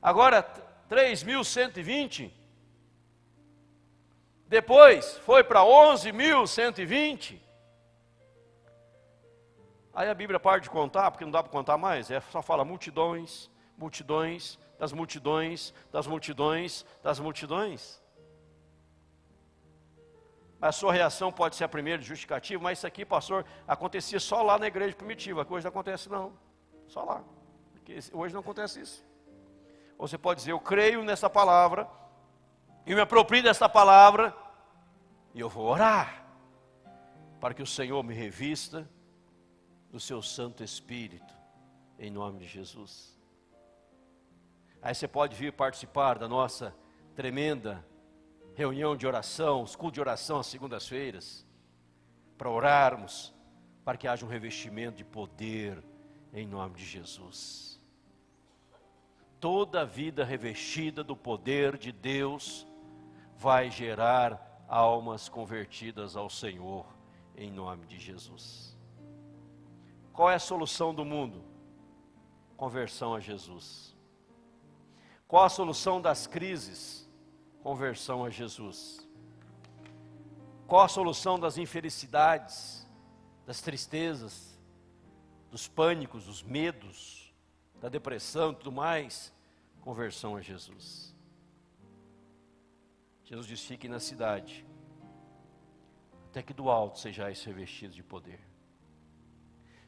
Agora 3.120. Depois foi para 11.120. Aí a Bíblia para de contar, porque não dá para contar mais. Só fala multidões, multidões, das multidões, das multidões, das multidões. A sua reação pode ser a primeira justificativa: mas isso aqui, pastor, acontecia só lá na igreja primitiva, que hoje não acontece não. Só lá. Porque hoje não acontece isso. Ou você pode dizer: eu creio nessa palavra, e me aproprio dessa palavra, e eu vou orar, para que o Senhor me revista do seu Santo Espírito, em nome de Jesus. Aí você pode vir participar da nossa tremenda reunião de oração, os cultos de oração às segundas-feiras, para orarmos, para que haja um revestimento de poder, em nome de Jesus. Toda vida revestida do poder de Deus vai gerar almas convertidas ao Senhor, em nome de Jesus. Qual é a solução do mundo? Conversão a Jesus. Qual a solução das crises? Conversão a Jesus. Qual a solução das infelicidades, das tristezas, dos pânicos, dos medos, da depressão e tudo mais? Conversão a Jesus. Jesus diz: fiquem na cidade, até que do alto sejais revestidos de poder.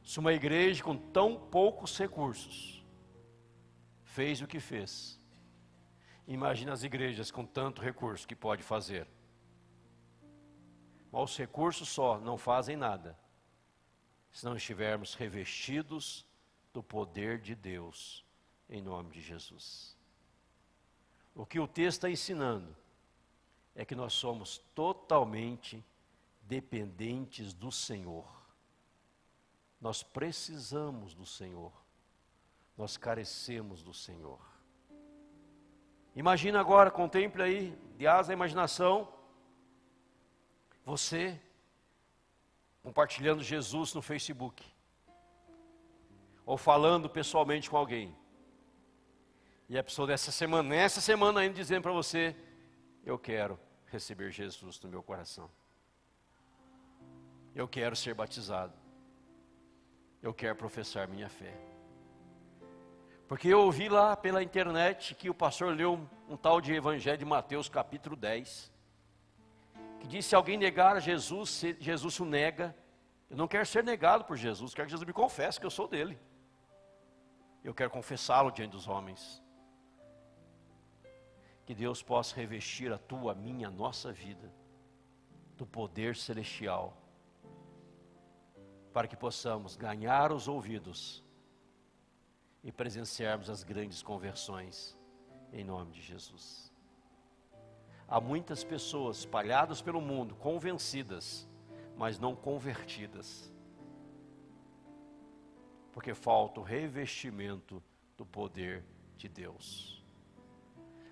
Se uma igreja com tão poucos recursos fez o que fez, imagina as igrejas com tanto recurso que pode fazer. Mas os recursos só não fazem nada se não estivermos revestidos do poder de Deus, em nome de Jesus. O que o texto está ensinando é que nós somos totalmente dependentes do Senhor. Nós precisamos do Senhor. Nós carecemos do Senhor. Imagina agora, contemple aí, de asa a imaginação, você compartilhando Jesus no Facebook, ou falando pessoalmente com alguém, e a pessoa nessa semana ainda dizendo para você: eu quero receber Jesus no meu coração, eu quero ser batizado, eu quero professar minha fé. Porque eu ouvi lá pela internet que o pastor leu um tal de Evangelho de Mateus capítulo 10, que diz: se alguém negar a Jesus, se Jesus o nega. Eu não quero ser negado por Jesus, quero que Jesus me confesse que eu sou dele. Eu quero confessá-lo diante dos homens. Que Deus possa revestir a tua, a minha, a nossa vida do poder celestial, para que possamos ganhar os ouvidos e presenciarmos as grandes conversões, em nome de Jesus. Há muitas pessoas espalhadas pelo mundo, convencidas, mas não convertidas, porque falta o revestimento do poder de Deus.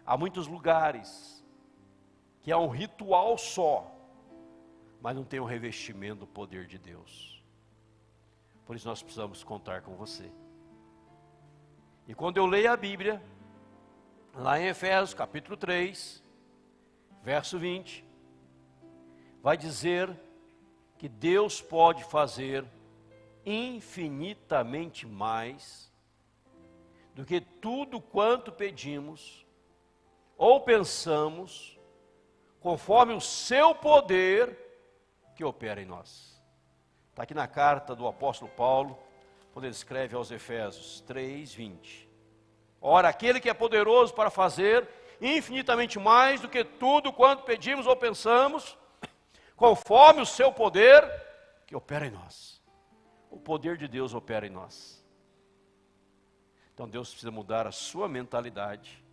Há muitos lugares que há um ritual só, mas não tem o revestimento do poder de Deus. Por isso nós precisamos contar com você. E quando eu leio a Bíblia, lá em Efésios capítulo 3, verso 20, vai dizer que Deus pode fazer infinitamente mais do que tudo quanto pedimos ou pensamos, conforme o seu poder que opera em nós. Está aqui na carta do apóstolo Paulo, quando ele escreve aos Efésios 3:20. Ora, aquele que é poderoso para fazer infinitamente mais do que tudo quanto pedimos ou pensamos, conforme o seu poder que opera em nós. O poder de Deus opera em nós. Então Deus precisa mudar a sua mentalidade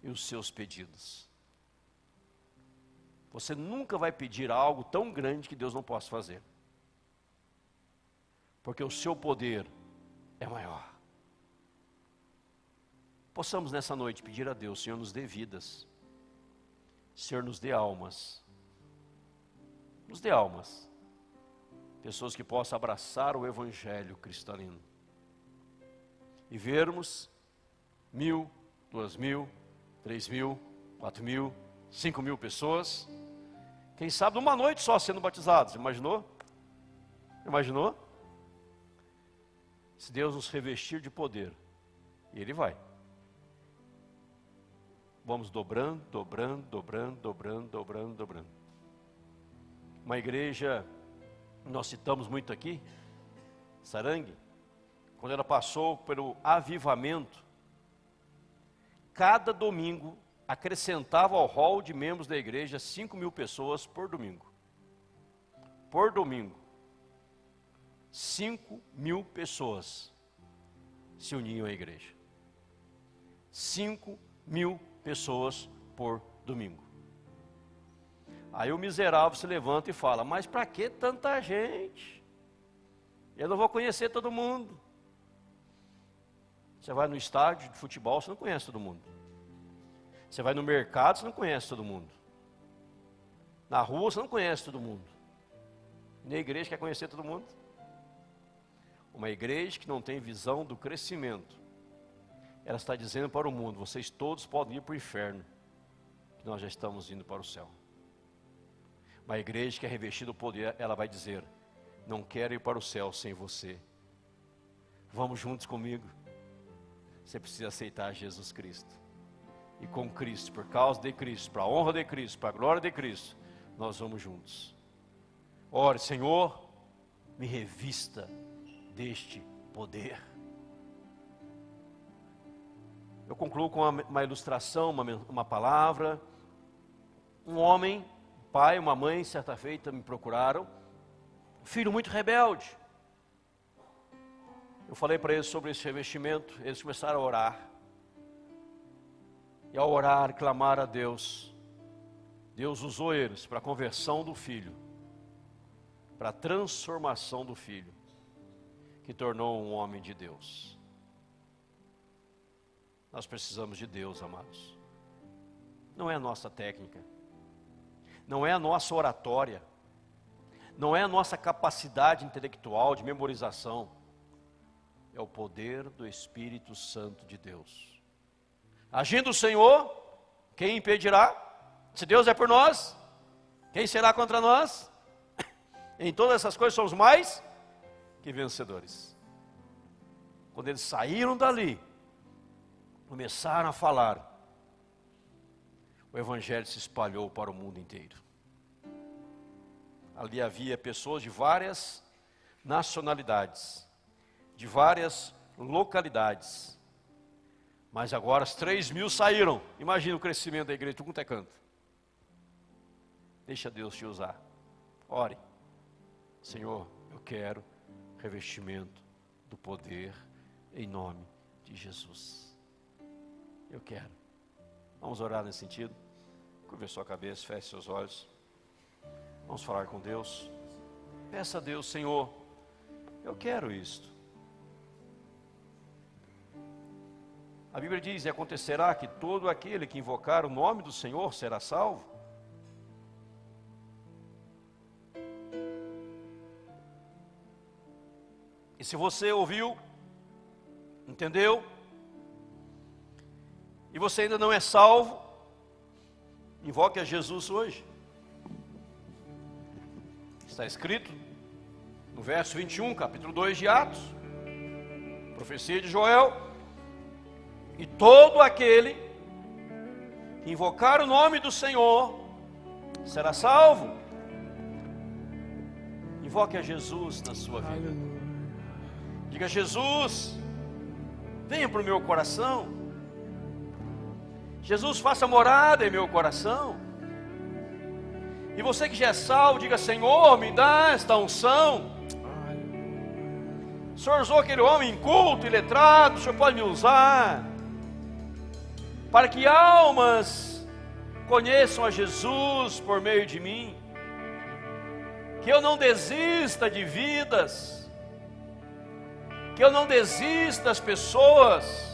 e os seus pedidos. Você nunca vai pedir algo tão grande que Deus não possa fazer, porque o seu poder é maior. Possamos nessa noite pedir a Deus: Senhor, nos dê vidas, Senhor, nos dê almas, nos dê almas, pessoas que possam abraçar o Evangelho cristalino, e vermos 1.000, 2.000, 3.000, 4.000, 5.000 pessoas, quem sabe numa noite só sendo batizados. Imaginou? Imaginou? Se Deus nos revestir de poder, e Ele vai. Vamos dobrando, dobrando, dobrando, dobrando, dobrando, dobrando. Uma igreja, nós citamos muito aqui, Sarangue, quando ela passou pelo avivamento, cada domingo acrescentava ao hall de membros da igreja 5.000 pessoas por domingo. Por domingo, 5.000 pessoas se uniam à igreja. 5.000 pessoas por domingo. Aí o miserável se levanta e fala: mas para que tanta gente? Eu não vou conhecer todo mundo. Você vai no estádio de futebol, você não conhece todo mundo. Você vai no mercado, você não conhece todo mundo. Na rua, você não conhece todo mundo. Na igreja, quer conhecer todo mundo? Uma igreja que não tem visão do crescimento, ela está dizendo para o mundo: vocês todos podem ir para o inferno, que nós já estamos indo para o céu. Uma igreja que é revestida do poder, ela vai dizer: não quero ir para o céu sem você. Vamos juntos comigo. Você precisa aceitar Jesus Cristo. E com Cristo, por causa de Cristo, para a honra de Cristo, para a glória de Cristo, nós vamos juntos. Ore: Senhor, me revista deste poder. Eu concluo com uma ilustração, uma palavra. Um homem, um pai, uma mãe, certa feita me procuraram, um filho muito rebelde. Eu falei para eles sobre esse revestimento, eles começaram a orar. E ao orar, clamar a Deus, Deus usou eles para a conversão do filho, para a transformação do filho, que tornou um homem de Deus. Nós precisamos de Deus, amados. Não é a nossa técnica, não é a nossa oratória, não é a nossa capacidade intelectual de memorização, é o poder do Espírito Santo de Deus. Agindo o Senhor, quem impedirá? Se Deus é por nós, quem será contra nós? Em todas essas coisas somos mais que vencedores. Quando eles saíram dali, começaram a falar, o Evangelho se espalhou para o mundo inteiro. Ali havia pessoas de várias nacionalidades, de várias localidades, mas agora as 3.000 saíram. Imagina o crescimento da igreja, tudo quanto é canto. Deixa Deus te usar. Ore. Senhor, eu quero revestimento do poder em nome de Jesus. Eu quero. Vamos orar nesse sentido? Curva sua cabeça, feche seus olhos. Vamos falar com Deus. Peça a Deus, Senhor, eu quero isto. A Bíblia diz, e acontecerá que todo aquele que invocar o nome do Senhor será salvo. E se você ouviu, entendeu, e você ainda não é salvo, invoque a Jesus hoje. Está escrito no verso 21, capítulo 2 de Atos, profecia de Joel: e todo aquele que invocar o nome do Senhor será salvo. Invoque a Jesus na sua vida. Diga: Jesus, venha para o meu coração. Jesus, faça morada em meu coração. E você que já é salvo, diga: Senhor, me dá esta unção. O Senhor usou aquele homem inculto e letrado, o Senhor pode me usar, para que almas conheçam a Jesus por meio de mim. Que eu não desista de vidas, que eu não desista das pessoas.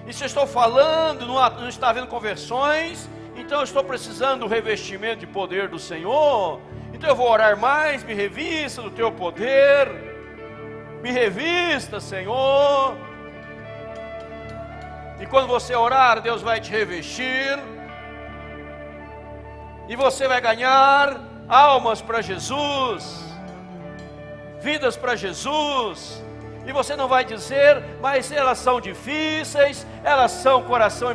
E se eu estou falando, não está havendo conversões, então eu estou precisando do revestimento de poder do Senhor. Então eu vou orar mais, me revista do teu poder, me revista, Senhor. E quando você orar, Deus vai te revestir, e você vai ganhar almas para Jesus, vidas para Jesus. E você não vai dizer, mas elas são difíceis, elas são coração